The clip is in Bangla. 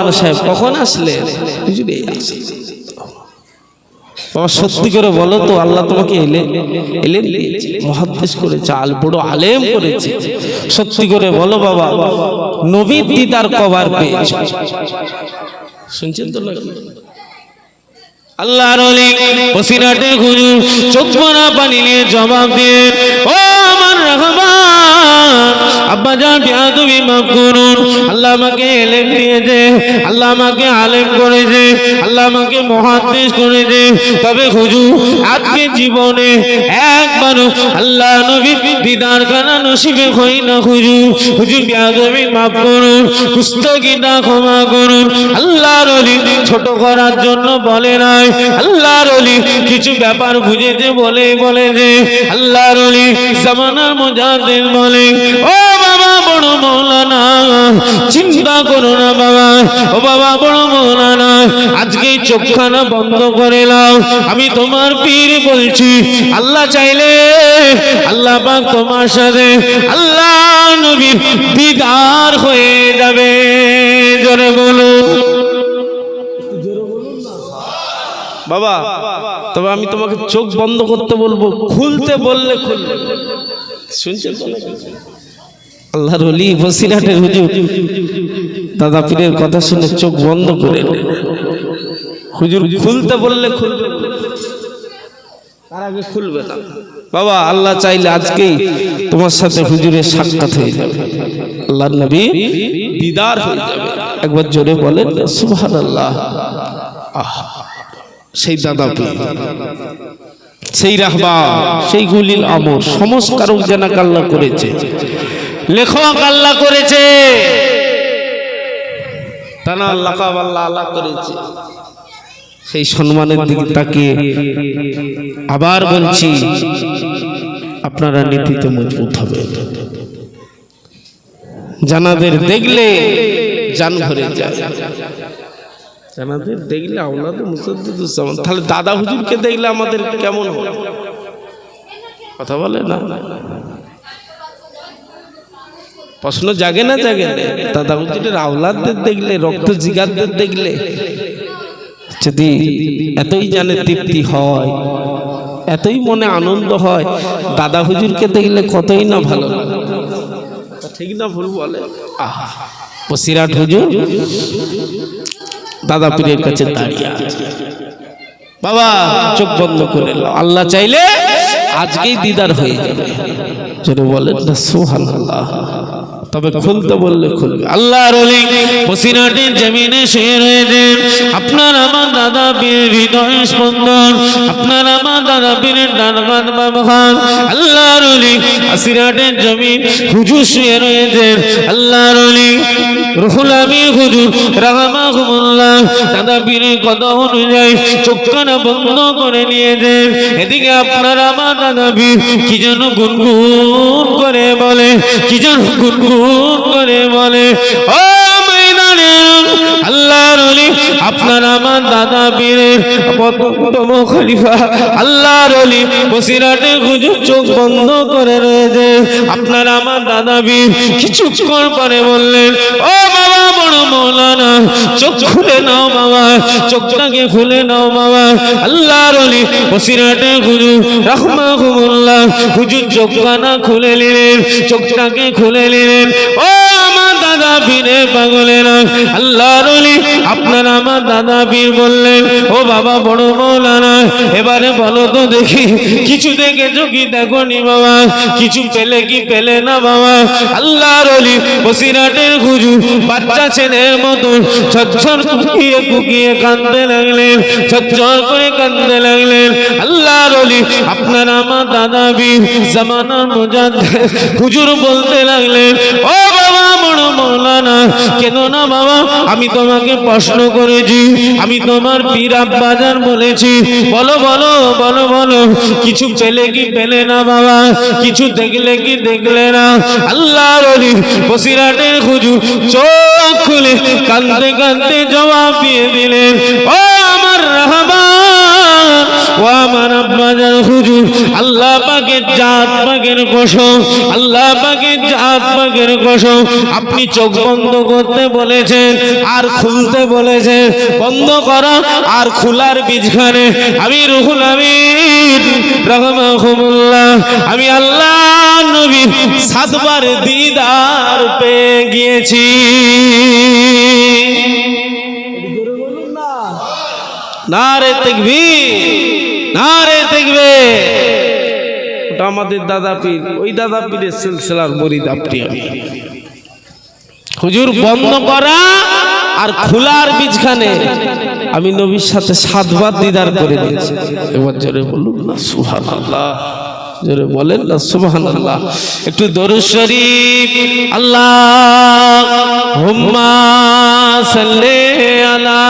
মাওলানা সাহেব কখন আসলেন? বাবা সত্যি করে বলো তো, আল্লাহ তোমাকে এলেম দিয়েছে, মুহাদ্দিস করেছে, বড় আলেম করেছে। সত্যি করে বলো বাবা, নবীর দিদার কবার পেয়েছ? শুনছেন তো নাকি? আল্লাহর ওলি বসিরাটে হুজুর চোখ ভরা পানি নিয়ে জবাব দিয়ে, ও আমার রহমান, আব্বা জান বিয়াদবি মাফ করুন। আল্লাহ আমাকে এলেম দিয়েছে, আল্লাহ আমাকে আলেম করেছে, আল্লাহ আমাকে মুহাদ্দিস করেছে। তবে হুজুর আজকে জীবনে একবারও আল্লাহ নবীর দিদার খানা নসিবে হয় না। হুজুর বিয়াদবি মাফ করুন, কুস্তাগিটা ক্ষমা করুন। আল্লাহর ওলি ছোট করার জন্য বলে নাই, আল্লাহর ওলি কিছু ব্যাপার বুঝেছে বলে যে আল্লাহর ওলি জামানার মুজাদ্দিদ বলে, ও বাবা বড় মাওলানা চিন্তা করো না বাবা, ও বাবা বড় মাওলানা আজকে চোখখানা বন্ধ করে নাও। আমি তোমার পীর বলছি, আল্লাহ চাইলে আল্লাহ পাক তোমার সাথে আল্লাহ নবীর দিদার হয়ে যাবে। জোরে বলুন বাবা। তবে আমি তোমাকে চোখ বন্ধ করতে বলবো, খুলতে বললে খুলবে। শুনছেন তো? আল্লাহর ওলি বসিরাটের হুজুর দাদা পীরের কথা শুনে চোখ বন্ধ করে হুজুর খুলতে বললে খুলবে, তার আগে খুলবে না। বাবা আল্লাহ চাইলে আজকেই তোমার সাথে হুজুরের সাক্ষাৎ হয়ে যাবে, আল্লাহর নবী দিদার হয়ে যাবে। একবার জোরে বলেন সুবহানাল্লাহ। সেই দাদা পীর, সেই রাহবা, সেই গুলিল আমর, সংস্কারক জানা আল্লাহ করেছে, লেখক আল্লাহ করেছে, তানা লাকাব আল্লাহ করেছে। সেই সম্মানের দিকে তাকিয়ে আবার বলছি, আপনারা নীতিতে মজবুত হবে। জানাদের দেখলে জান ভরে যায়, জানাদের দেখলে আওলাদে মুসাদ্দিদুজ্জামান। তাহলে দাদা হুজুরকে দেখলে আমাদের কেমন হবে? কথা বলে না? প্রশ্ন জাগে না জাগে না? দাদা হুজুরের আওলাদদের দেখলে, রক্ত জিগারদের দেখলে যদি এতই জানে তৃপ্তি হয়, এতই মনে আনন্দ হয়, দাদা হুজুরকে দেখলে কতই না ভালো লাগে। ঠিক না ভুল বলে? আহা, বসিরাট হুজুর দাদা পীরের কাছে দাঁড়িয়ে আছে। বাবা চোখ বন্ধ করে নাও, আল্লাহ চাইলে আজকেই দিদার হয়ে যাবে। যেন বলেন না সুবহানাল্লাহ। তবে খুলতে বললে খুলবে। আল্লাহর ওলি বসিরাটের জমিনে শুয়ে রয়েছেন। আপনার আমার দাদা পীরের হৃদয় স্পন্দন, আপনার আমার দাদা পীরের ডানকাত বাবখান। আল্লাহর ওলি বসিরাটের জমিন হুজুর শুয়ে রয়েছেন। আল্লাহর ওলি রুহুল আমিন হুজুর রাহমাহুল্লাহ দাদা পীরের কথা অনুযায়ী চোখখানা বন্ধ করে নিয়েছেন। এদিকে আপনার আমার দাদা পীর কি যেন গুনগুন করে বলে, কি যেন গুনগুন করে বলে, ও ময়দানে আল্লাহর ওলি আপনার আমার দাদা পীরের প্রথম খলিফা আল্লাহর ওলি বসিরাটে হুজুর চোখ বন্ধ করে রয়েছে। আপনার আমার দাদা পীর কিছুক্ষণ পরে বললেন, ও বাবা বড় মাওলানা চোখ খুলে নাও বাবা, চোখটাকে খুলে নাও বাবা। আল্লাহর ওলি বসিরাটে হুজুর রাহমাহুল্লাহ হুজুর চোখখানা খুলে নিলেন, চোখটাকে খুলে নিলেন। ও আমার দাদা পীরে পাগলেরা, আল্লাহর ওলি আপনার আমার দাদা পীর বললেন, ও বাবা বড় মাওলানা এবারে বলো তো দেখি, কিছু দেখেছো কি দেখোনি বাবা, কিছু পেলে কি পেলে না বাবা? আল্লাহর ওলি বসিরাটের হুজুর বাচ্চা ছেলের মতো ঝরঝর কুকিয়ে কুকিয়ে কাঁদতে লাগলেন, ঝরঝর করে কাঁদতে লাগলেন। আল্লাহর ওলি আপনার আমার দাদা পীর জামানার মুজাদ্দিদ হুজুর বলতে লাগলেন, ও বাবা বড় মাওলানা কেন না বাবা, আমি তোমাকে প্রশ্ন করেছি, আমি তোমার পীর আব্বাজান বলেছি, বলো বলো বলো বলো কিছু পেলে কি পেলে না বাবা, কিছু দেখলে কি দেখলে না? আল্লাহর ওলি বসিরাটের হুজুর চোখ খুলে কাঁদতে কাঁদতে জবাব দিয়ে দিলেন, ও আমার রাহমান ও আমার আব্বাজান হুজুর, আল্লাহ পাকের জাত পাকের কসম, আল্লাহ পাকের জাত পাকের কসম, আপনি চোখ বন্ধ করতে বলেছেন আর খুলতে বলেছেন, বন্ধ করা আর খোলার বীজখানে আমি রুহুল আমিন রাহমাহুল্লাহ, আমি আল্লাহ নবীর 7 বার দিদার পেয়ে গিয়েছি। নারে তাকবীর, নারে তাকবীর। ওটা আমাদের দাদা পীর, ওই দাদা পীরের সিলসিলার মুরিদ আপনি আমি। হুজুর বন্ধ করা আর খোলার বীজখানে আমি নবীর সাথে 7 বার দিদার করে দিয়েছি। এবার জোরে বলুন না সুবহানাল্লাহ, জোরে বলেন না সুবহানাল্লাহ। একটু দরুদ শরীফ, আল্লাহুম্মা সাল্লি আলা